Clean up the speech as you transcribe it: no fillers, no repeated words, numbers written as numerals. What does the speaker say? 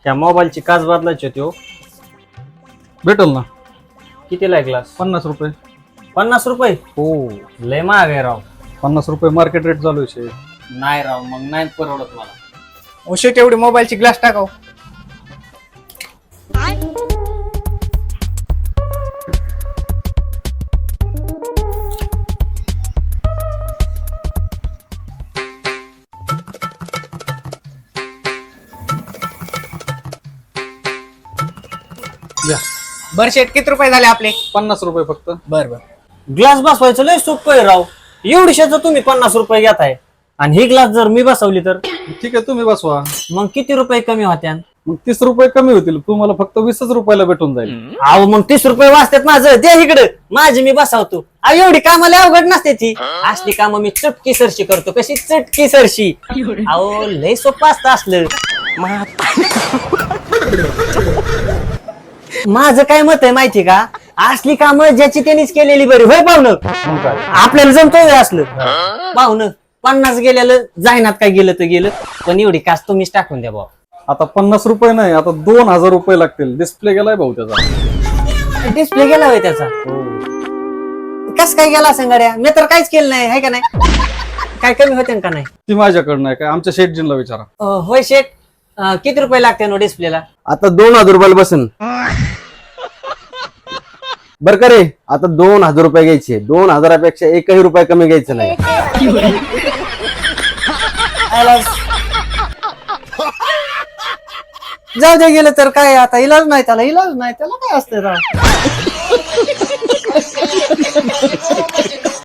त्या मोबाईलची काच बदलायची होती हो. भेटल ना. कितीला आहे ग्लास? 50 रुपये. 50 रुपये? हो. लय महाग आहे राव. 50 रुपये मार्केट रेट चालू आहे. नाही राव, मग नाही परवडत मला. औषध तेवढी मोबाईलची ग्लास टाकाव. या. बर शेट किती रुपये झाले आपले? 50 रुपये फक्त. बर बर. ग्लास बसवायचं लय सोपं आहे राव. एवढीशाच तुम्ही 50 रुपये घेताय आणि ही ग्लास जर मी बसवली तर ठीक आहे, तुम्ही बसवा. मग किती रुपये कमी होत्या? मग 30 रुपये कमी होतील. तुम्हाला फक्त 20 रुपयाला भेटून जाईल. अहो मग 30 रुपये वाचतात माझं. द्या इकडे, माझी मी बसवतो. अहो एवढी कामं लय अवघड नसते ती. असली कामं मी चटकी सरशी करतो. कशी चटकी सरशी? अहो लय सोपं असतं असलं. माझं काय मत आहे माहिती का? असली कामं ज्याची त्यांनीच केलेली बरी. होय पाहुणं? मग काय? आपल्याला जमतोय असलं पाहुणं. 50 गेलेलं जाईनात काय गेलं तर गेलं, पण एवढी काच तुम्हीच टाकून द्या भाऊ. आता 50 रुपये नाही, आता 2000 रुपये लागतील. डिस्प्ले गेलाय भाऊ त्याचा. डिस्प्ले गेला होय त्याचा? कस काय गेला संगाड्या? मी तर काहीच केलं नाही, आहे का नाही? काय कमी होते का नाही? ती माझ्याकडे नाही काय, आमच्या शेठजींना विचारा. होय शेठ, किती रुपये लागते ना डिस्प्लेला? आता 2000 रुपयाला बसन. बर का रे, आता 2000 रुपये घ्यायचे. 2000पेक्षा एकही रुपया कमी घ्यायचं नाही. जाऊ दे, गेलं तर काय आता. इलाज नाही त्याला, इलाज नाही त्याला. काय असतं राव.